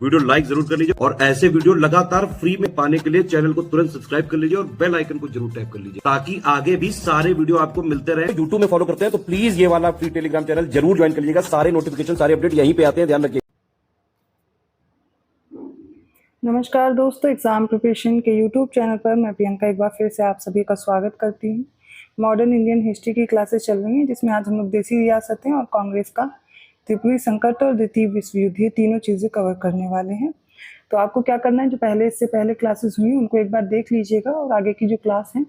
Video like जरूर कर लीजिए और ऐसे वीडियो लगातार फ्री में पाने के लिए चैनल को तुरंत सब्सक्राइब कर लीजिए और बेल आइकन को जरूर टैप कर लीजिए ताकि आगे भी सारे वीडियो आपको मिलते रहे। यूट्यूब में फॉलो करते हैं तो प्लीज ये वाला फ्री टेलीग्राम चैनल जरूर ज्वाइन कर लीजिएगा। सारे नोटिफिकेशन सारे अपडेट यहीं पे आते हैं, ध्यान रखिए। नमस्कार दोस्तों, एग्ज़ाम प्रिपरेशन के यूट्यूब चैनल पर मैं प्रियंका एक बार फिर से आप सभी का स्वागत करती हूँ। मॉडर्न इंडियन हिस्ट्री की क्लासेस चल रही हैं जिसमें आज हम लोग देसी रियासतें और कांग्रेस का त्रिपुरी संकट और द्वितीय विश्व युद्ध, ये तीनों चीज़ें कवर करने वाले हैं। तो आपको क्या करना है, जो इससे पहले क्लासेस हुई उनको एक बार देख लीजिएगा और आगे की जो क्लास है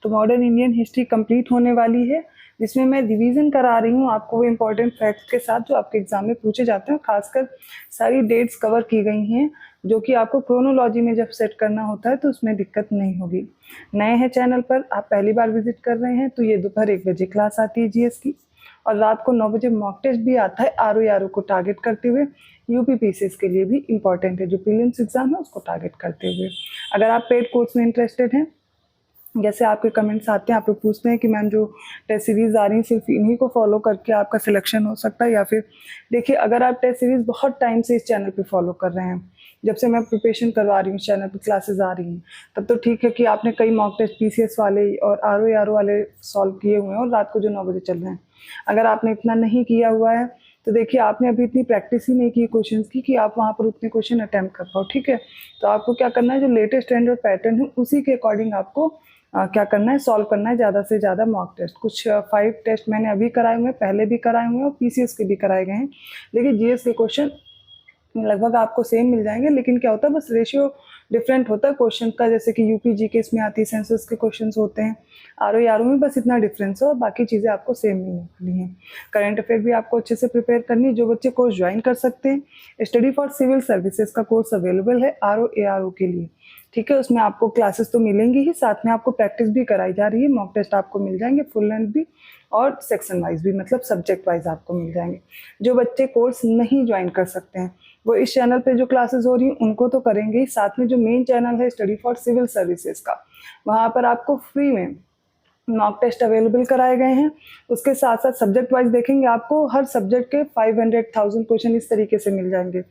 तो मॉडर्न इंडियन हिस्ट्री कंप्लीट होने वाली है, जिसमें मैं रिवीजन करा रही हूँ आपको वो इम्पोर्टेंट फैक्ट्स के साथ जो आपके एग्जाम में पूछे जाते हैं। खासकर सारी डेट्स कवर की गई हैं जो कि आपको क्रोनोलॉजी में जब सेट करना होता है तो उसमें दिक्कत नहीं होगी। नए हैं चैनल पर, आप पहली बार विजिट कर रहे हैं तो ये दोपहर 1 बजे क्लास आती है जीएस की और रात को 9 बजे मॉक टेस्ट भी आता है आरओ को टारगेट करते हुए। यूपी पीसीएस के लिए भी इम्पॉर्टेंट है, जो प्रीलिम्स एग्जाम है उसको टारगेट करते हुए। अगर आप पेड कोर्स में इंटरेस्टेड हैं, जैसे आपके कमेंट्स आते हैं, आप लोग पूछते हैं कि मैम जो टेस्ट सीरीज़ आ रही हैं सिर्फ इन्हीं को फॉलो करके आपका सिलेक्शन हो सकता है, या फिर देखिए अगर आप टेस्ट सीरीज़ बहुत टाइम से इस चैनल पे फॉलो कर रहे हैं, जब से मैं प्रिपरेशन करवा रही हूँ चैनल पे क्लासेस आ रही हैं, तब तो ठीक है कि आपने कई मॉक टेस्ट पीसीएस वाले और आरओ वाले सॉल्व किए हुए हैं और रात को जो 9 बजे चल रहे हैं। अगर आपने इतना नहीं किया हुआ है तो देखिए आपने अभी इतनी प्रैक्टिस ही नहीं की क्वेश्चंस की आप वहाँ पर उतने क्वेश्चन अटैम्प्ट कर पाओ, ठीक है। तो आपको क्या करना है, जो लेटेस्ट ट्रेंड और पैटर्न है उसी के अकॉर्डिंग आपको क्या करना है, सॉल्व करना है ज़्यादा से ज़्यादा मॉक टेस्ट। कुछ 5 टेस्ट मैंने अभी कराए हुए हैं, पहले भी कराए हुए हैं और पीसीएस के भी कराए गए हैं, लेकिन जीएस के क्वेश्चन लगभग आपको सेम मिल जाएंगे। लेकिन क्या होता है, बस रेशियो डिफरेंट होता है क्वेश्चन का, जैसे कि यूपी जीके इसमें आती है, सेंसस के क्वेश्चंस होते हैं, आरओ में बस इतना डिफरेंस है और बाकी चीज़ें आपको सेम मिलने वाली हैं। करंट अफेयर भी आपको अच्छे से प्रिपेयर करनी है। जो बच्चे कोर्स ज्वाइन कर सकते हैं, स्टडी फॉर सिविल सर्विसेज का कोर्स अवेलेबल है आरओ के लिए, ठीक है। उसमें आपको क्लासेस तो मिलेंगी ही, साथ में आपको प्रैक्टिस भी कराई जा रही है, मॉक टेस्ट आपको मिल जाएंगे फुल लेंथ भी और सेक्शन वाइज भी, मतलब सब्जेक्ट वाइज आपको मिल जाएंगे। जो बच्चे कोर्स नहीं ज्वाइन कर सकते हैं वो इस चैनल पे जो क्लासेस हो रही हैं उनको तो करेंगे ही, साथ में जो मेन चैनल है स्टडी फॉर सिविल सर्विसेज का, वहाँ पर आपको फ्री में मॉक टेस्ट अवेलेबल कराए गए हैं। उसके साथ साथ सब्जेक्ट वाइज देखेंगे आपको हर सब्जेक्ट के 500,000 क्वेश्चन इस तरीके से मिल जाएंगे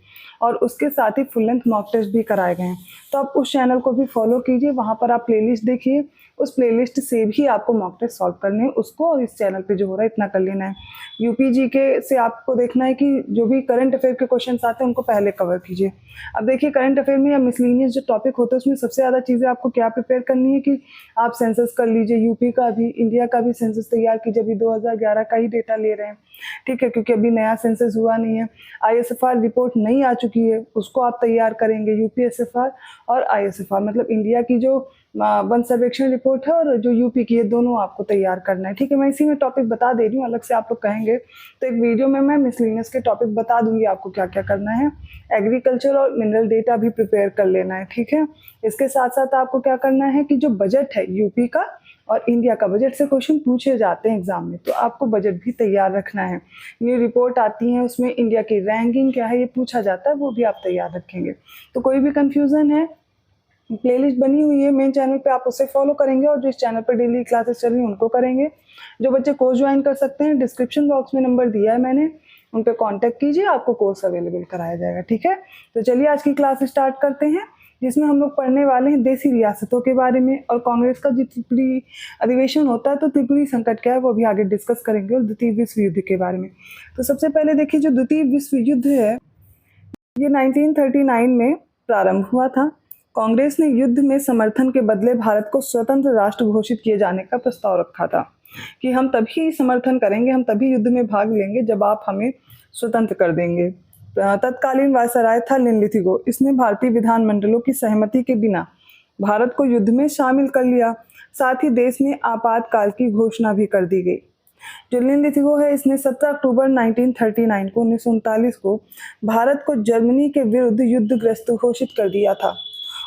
और उसके साथ ही फुल लेंथ मॉक टेस्ट भी कराए गए हैं। तो आप उस चैनल को भी फॉलो कीजिए, वहाँ पर आप प्लेलिस्ट देखिए, उस प्लेलिस्ट से भी आपको मॉक टेस्ट सॉल्व करने हैं उसको, और इस चैनल पे जो हो रहा है इतना कर लेना है। यूपी जीके से आपको देखना है कि जो भी करंट अफेयर के क्वेश्चन आते हैं उनको पहले कवर कीजिए। अब देखिए करंट अफेयर में या मिसलिनियस जो टॉपिक होता है उसमें सबसे ज़्यादा चीज़ें आपको क्या प्रिपेयर करनी है कि आप सेंसस कर लीजिए, यूपी का भी, इंडिया का भी सेंसस तैयार कीजिए। अभी 2011 का ही डेटा ले रहे हैं, ठीक है, क्योंकि अभी नया सेंसस हुआ नहीं है। आईएसएफआर रिपोर्ट नहीं आ चुकी है, उसको आप तैयार करेंगे। यूपीएसएफआर और आईएसएफआर मतलब इंडिया की जो वन सर्वेक्षण रिपोर्ट है और जो यूपी की है, दोनों आपको तैयार करना है, ठीक है। मैं इसी में टॉपिक बता दे रही हूँ, अलग से आप लोग कहेंगे तो एक वीडियो में मैं मिसलिनियस के टॉपिक बता दूंगी आपको क्या क्या करना है। एग्रीकल्चर और मिनरल डेटा भी प्रिपेयर कर लेना है, ठीक है। इसके साथ साथ आपको क्या करना है कि जो बजट है यूपी का और इंडिया का, बजट से क्वेश्चन पूछे जाते हैं एग्जाम में, तो आपको बजट भी तैयार रखना है। ये रिपोर्ट आती है उसमें इंडिया की रैंकिंग क्या है ये पूछा जाता है, वो भी आप तैयार रखेंगे। तो कोई भी कंफ्यूजन है, प्लेलिस्ट बनी हुई है मेन चैनल पे, आप उसे फॉलो करेंगे और जो इस चैनल पर डेली क्लासेस चल रही हैं उनको करेंगे। जो बच्चे कोर्स ज्वाइन कर सकते हैं, डिस्क्रिप्शन बॉक्स में नंबर दिया है मैंने, उन पर कॉन्टैक्ट कीजिए, आपको कोर्स अवेलेबल कराया जाएगा, ठीक है। तो चलिए आज की क्लास स्टार्ट करते हैं, जिसमें हम लोग पढ़ने वाले हैं देसी रियासतों के बारे में और कांग्रेस का जो त्रिपुरी अधिवेशन होता है तो त्रिपुरी संकट क्या है वो भी आगे डिस्कस करेंगे, और द्वितीय विश्व युद्ध के बारे में। तो सबसे पहले देखिए, जो द्वितीय विश्व युद्ध है ये 1939 में प्रारंभ हुआ था। कांग्रेस ने युद्ध में समर्थन के बदले भारत को स्वतंत्र राष्ट्र घोषित किए जाने का प्रस्ताव रखा था कि हम तभी समर्थन करेंगे, हम तभी युद्ध में भाग लेंगे जब आप हमें स्वतंत्र कर देंगे। तत्कालीन वायसराय था लिनलिथिगो, इसने भारतीय विधानमंडलों की सहमति के बिना भारत को युद्ध में शामिल कर लिया। साथ ही देश में आपातकाल की घोषणा भी कर दी गई। जो लिनलिथिगो है, इसने 17 अक्टूबर 1939 को 1939 को भारत को जर्मनी के विरुद्ध युद्धग्रस्त घोषित कर दिया था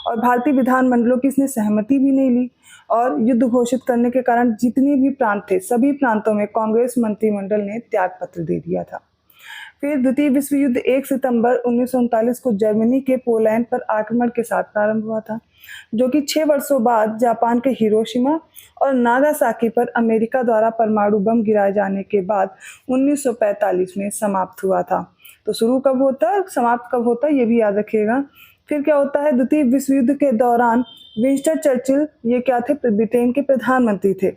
और भारतीय विधानमंडलों की इसने सहमति भी नहीं ली, और युद्ध घोषित करने के कारण जितने भी प्रांत थे सभी प्रांतों में कांग्रेस मंत्रिमंडल ने त्याग पत्र दे दिया था। फिर द्वितीय विश्व युद्ध 1 सितंबर 1939 को जर्मनी के पोलैंड पर आक्रमण के साथ प्रारंभ हुआ था, जो कि 6 वर्षों बाद जापान के हिरोशिमा और नागासाकी पर अमेरिका द्वारा परमाणु बम गिराए जाने के बाद 1945 में समाप्त हुआ था। तो शुरू कब होता है और समाप्त कब होता है ये भी याद रखिएगा। फिर क्या होता है, द्वितीय विश्व युद्ध के दौरान विंस्टन चर्चिल ये क्या थे, ब्रिटेन के प्रधानमंत्री थे।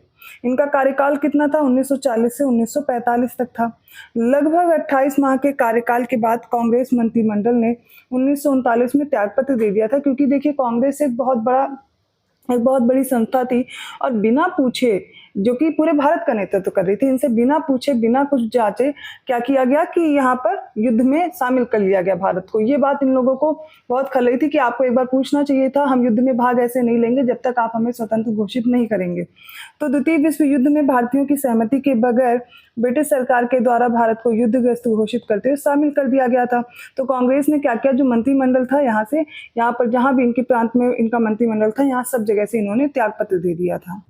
इनका कार्यकाल कितना था, 1940 से 1945 तक था। लगभग 28 माह के कार्यकाल के बाद कांग्रेस मंत्रिमंडल ने 1939 में त्यागपत्र दे दिया था, क्योंकि देखिए कांग्रेस एक बहुत बड़ी संस्था थी और बिना पूछे, जो कि पूरे भारत का नेतृत्व कर रही थी, इनसे बिना पूछे बिना कुछ जांचे क्या किया गया कि यहाँ पर युद्ध में शामिल कर लिया गया भारत को। ये बात इन लोगों को बहुत खल रही थी कि आपको एक बार पूछना चाहिए था, हम युद्ध में भाग ऐसे नहीं लेंगे जब तक आप हमें स्वतंत्र घोषित नहीं करेंगे। तो द्वितीय विश्व युद्ध में भारतीयों की सहमति के बगैर ब्रिटिश सरकार के द्वारा भारत को युद्धग्रस्त घोषित करते हुए शामिल कर दिया गया था। तो कांग्रेस ने क्या किया, जो मंत्रिमंडल था यहाँ पर जहां भी इनके प्रांत में इनका मंत्रिमंडल था, यहाँ सब जगह से इन्होंने त्यागपत्र दे दिया था।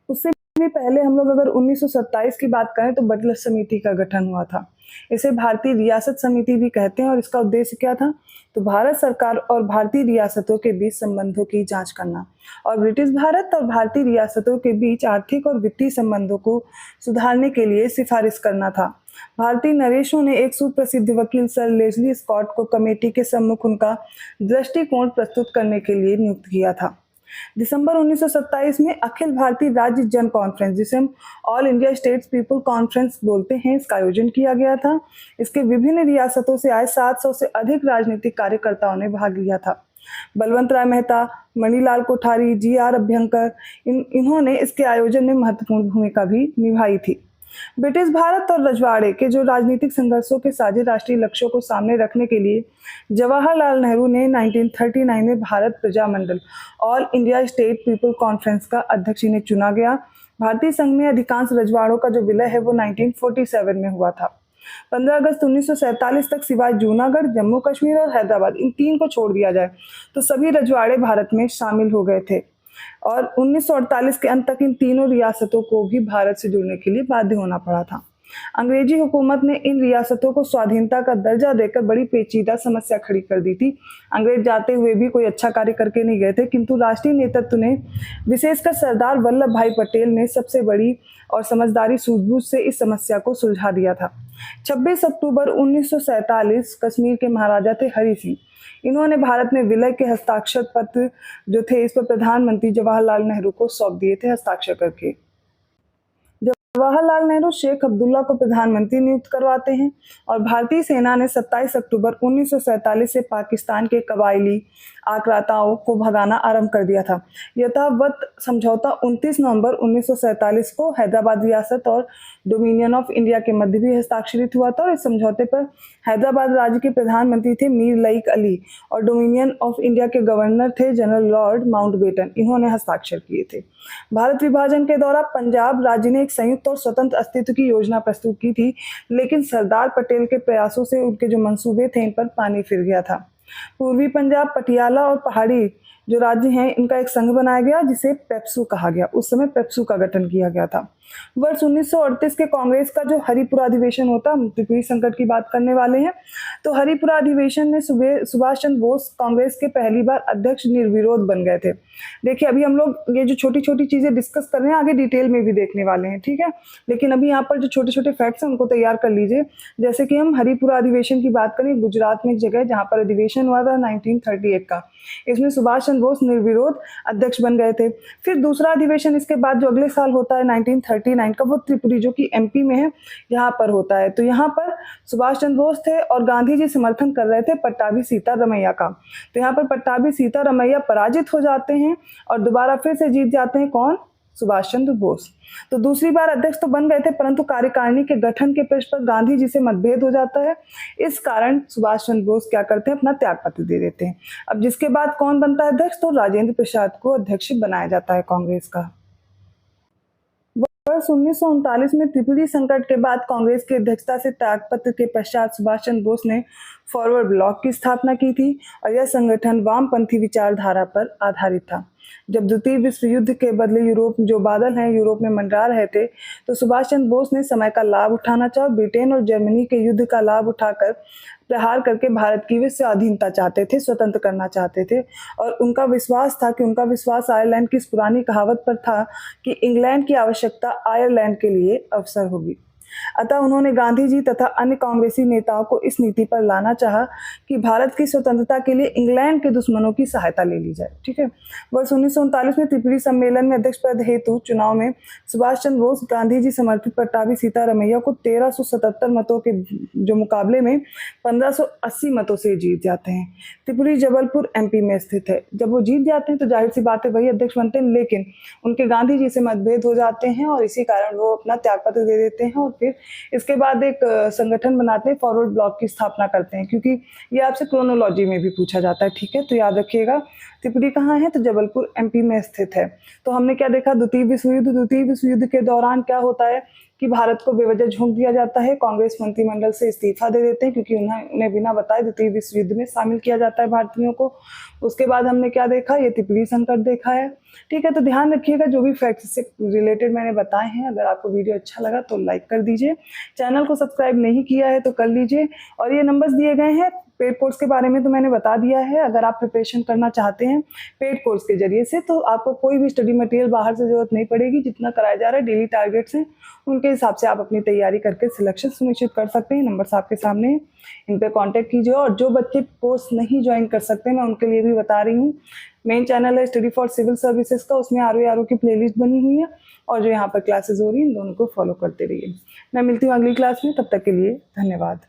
उससे भी पहले हम लोग अगर 1927 की बात करें तो बटलर समिति का गठन हुआ था। इसे भारतीय रियासत समिति भी कहते हैं और इसका उद्देश्य क्या था, तो भारत सरकार और भारतीय रियासतों के बीच संबंधों की जांच करना और ब्रिटिश भारत और भारतीय रियासतों के बीच आर्थिक और वित्तीय संबंधों को सुधारने के लिए सिफारिश करना था। भारतीय नरेशों ने एक सुप्रसिद्ध वकील सर लेस्ली स्कॉट को कमेटी के सम्मुख उनका दृष्टिकोण प्रस्तुत करने के लिए नियुक्त किया था। दिसंबर 1927 में अखिल भारतीय राज्य जन कॉन्फ्रेंस, जिसे हम all India states people conference बोलते हैं, इसका आयोजन किया गया था। इसके विभिन्न रियासतों से आए 700 से अधिक राजनीतिक कार्यकर्ताओं ने भाग लिया था। बलवंत राय मेहता, मणिलाल कोठारी, जी.आर. अभ्यंकर, इन्होंने इसके आयोजन में महत्वपूर्ण भूमिका भी निभाई थी। ब्रिटिश भारत और रजवाड़े के जो राजनीतिक संघर्षों के साझे राष्ट्रीय लक्ष्यों को सामने रखने के लिए जवाहरलाल नेहरू ने 1939 में Bharat Prajamandal all India state people conference का अध्यक्ष इन्हें चुना गया। भारतीय संघ में अधिकांश रजवाड़ों का जो विलय है वो 1947 में हुआ था। 15 अगस्त 1947 तक सिवाय जूनागढ़, जम्मू कश्मीर और हैदराबाद, इन 3 को छोड़ दिया जाए तो सभी रजवाड़े भारत में शामिल हो गए थे और 1948 के अंत तक इन तीनों रियासतों को भी भारत से जुड़ने के लिए बाध्य होना पड़ा था। अंग्रेजी हुकूमत ने इन रियासतों को स्वाधीनता का दर्जा देकर बड़ी पेचीदा समस्या खड़ी कर दी थी। अंग्रेज जाते हुए भी कोई अच्छा कार्य करके नहीं गए थे, किंतु राष्ट्रीय नेतृत्व ने, विशेषकर सरदार वल्लभ भाई पटेल ने सबसे बड़ी और समझदारी सूझबूझ से इस समस्या को सुलझा दिया था। 26 अक्टूबर 1947 कश्मीर के महाराजा थे हरि सिंह। इन्होंने भारत में विलय के हस्ताक्षर पत्र जो थे इस पर प्रधानमंत्री जवाहरलाल नेहरू को सौंप दिए थे हस्ताक्षर करके। जवाहरलाल नेहरू शेख अब्दुल्ला को प्रधानमंत्री नियुक्त करवाते हैं और भारतीय सेना ने 27 अक्टूबर 1947 से पाकिस्तान के कबायली आक्रांताओं को भगाना आरंभ कर दिया था। यथावत समझौता 29 नवंबर 1947 को हैदराबाद रियासत और डोमिनियन ऑफ इंडिया के मध्य भी हस्ताक्षरित हुआ था और इस समझौते पर हैदराबाद राज्य के प्रधानमंत्री थे मीर लईक अली और डोमिनियन ऑफ इंडिया के गवर्नर थे जनरल लॉर्ड माउंटबेटन। इन्होंने हस्ताक्षर किए थे। भारत विभाजन के दौरान पंजाब राज्य ने एक संयुक्त और स्वतंत्र अस्तित्व की योजना प्रस्तुत की थी, लेकिन सरदार पटेल के प्रयासों से उनके जो मंसूबे थे इन पर पानी फिर गया था। पूर्वी पंजाब, पटियाला और पहाड़ी जो राज्य हैं इनका एक संघ बनाया गया जिसे पेप्सू कहा गया। उस समय पेप्सू का गठन किया गया था। वर्ष 1938 के कांग्रेस का जो हरिपुरा अधिवेशन होता, हम त्रिपुरी संकट की बात करने वाले हैं, तो हरिपुरा अधिवेशन में सुभाष चंद्र बोस कांग्रेस के पहली बार अध्यक्ष निर्विरोध बन गए थे। देखिए अभी हम लोग ये जो छोटी छोटी चीजें डिस्कस कर रहे हैं आगे डिटेल में भी देखने वाले हैं, ठीक है, लेकिन अभी यहाँ पर जो छोटे छोटे फैक्ट्स हैं उनको तैयार कर लीजिए। जैसे कि हम हरिपुरा अधिवेशन की बात करें, गुजरात में एक जगह जहाँ पर अधिवेशन हुआ था 1938 का, इसमें सुभाष चंद्र बोस निर्विरोध अध्यक्ष बन गए थे। फिर दूसरा अधिवेशन इसके बाद जो अगले साल होता है 1939 का, वो त्रिपुरी जो कि एमपी में है यहाँ पर होता है। तो यहाँ पर सुभाष चंद्र बोस थे और गांधी जी समर्थन कर रहे थे पट्टाभी सीतारमैया का। तो यहाँ पर पट्टाभी सीतारमैया पराजित हो जाते हैं और दोबारा फिर से जीत जाते हैं कौन, सुभाष चंद्र बोस। तो दूसरी बार अध्यक्ष तो बन गए थे, परंतु कार्यकारिणी के गठन के प्रश्न पर गांधी जी से मतभेद हो जाता है। इस कारण सुभाष चंद्र बोस क्या करते हैं, अपना त्यागपत्र दे देते हैं। अब जिसके बाद कौन बनता है अध्यक्ष, तो राजेंद्र प्रसाद को अध्यक्ष बनाया जाता है कांग्रेस का। वर्ष 1939 में त्रिपुरी संकट के बाद कांग्रेस की अध्यक्षता से त्यागपत्र के पश्चात सुभाष चंद्र बोस ने फॉरवर्ड ब्लॉक की स्थापना की थी और यह संगठन वामपंथी विचारधारा पर आधारित था। जब द्वितीय विश्व युद्ध के बदले यूरोप जो बादल हैं यूरोप में मंडरा रहे थे, तो सुभाष चंद्र बोस ने समय का लाभ उठाना चाहा। ब्रिटेन और जर्मनी के युद्ध का लाभ उठाकर प्रहार करके भारत की वे स्वाधीनता चाहते थे, स्वतंत्र करना चाहते थे। और उनका विश्वास आयरलैंड की इस पुरानी कहावत पर था कि इंग्लैंड की आवश्यकता आयरलैंड के लिए अवसर होगी। अतः उन्होंने गांधी जी तथा अन्य कांग्रेसी नेताओं को इस नीति पर लाना चाहा कि भारत की स्वतंत्रता के लिए इंग्लैंड के दुश्मनों की सहायता ले ली जाए। ठीक है। वर्ष 1939 में त्रिपुरी सम्मेलन में अध्यक्ष पद हेतु चुनाव में सुभाष चंद्र बोस गांधी जी समर्थित पट्टाभी सीतारमैया को 1377 मतों के जो मुकाबले में 1580 मतों से जीत जाते हैं। त्रिपुरी जबलपुर एमपी में स्थित है। जब वो जीत जाते हैं तो जाहिर सी बात है वही अध्यक्ष बनते हैं, लेकिन उनके गांधी जी से मतभेद हो जाते हैं और इसी कारण वो अपना त्यागपत्र दे देते हैं और फिर इसके बाद एक संगठन बनाते हैं, फॉरवर्ड ब्लॉक की स्थापना करते हैं, क्योंकि ये आपसे क्रोनोलॉजी में भी पूछा जाता है। ठीक है, तो याद रखिएगा त्रिपुरी कहाँ है, तो जबलपुर एमपी में स्थित है। तो हमने क्या देखा, द्वितीय विश्व युद्ध के दौरान क्या होता है कि भारत को बेवजह झोंक दिया जाता है, कांग्रेस मंत्रिमंडल से इस्तीफा दे देते हैं क्योंकि उन्हें बिना बताए द्वितीय विश्व युद्ध में शामिल किया जाता है भारतीयों को। उसके बाद हमने क्या देखा, ये त्रिपुरी संकट देखा है। ठीक है, तो ध्यान रखिएगा जो भी फैक्ट्स से रिलेटेड मैंने बताए हैं। अगर आपको वीडियो अच्छा लगा तो लाइक कर दीजिए, चैनल को सब्सक्राइब नहीं किया है तो कर लीजिए। और ये नंबर्स दिए गए हैं पेड कोर्स के बारे में तो मैंने बता दिया है। अगर आप प्रिपरेशन करना चाहते हैं पेड कोर्स के जरिए से तो आपको कोई भी स्टडी मटेरियल बाहर से जरूरत नहीं पड़ेगी। जितना कराया जा रहा है डेली टारगेट्स हैं उनके हिसाब से आप अपनी तैयारी करके सिलेक्शन सुनिश्चित कर सकते हैं। नंबर्स आपके सामने हैं, इन पे कांटेक्ट कीजिए। और जो बच्चे कोर्स नहीं ज्वाइन कर सकते मैं उनके लिए भी बता रही हूँ, मेन चैनल है स्टडी फॉर सिविल सर्विसेज का, उसमें आरओ की प्लेलिस्ट बनी हुई है और जो यहाँ पर क्लासेस हो रही है इन दोनों को फॉलो करते रहिए। मैं मिलती हूँ अगली क्लास में, तब तक के लिए धन्यवाद।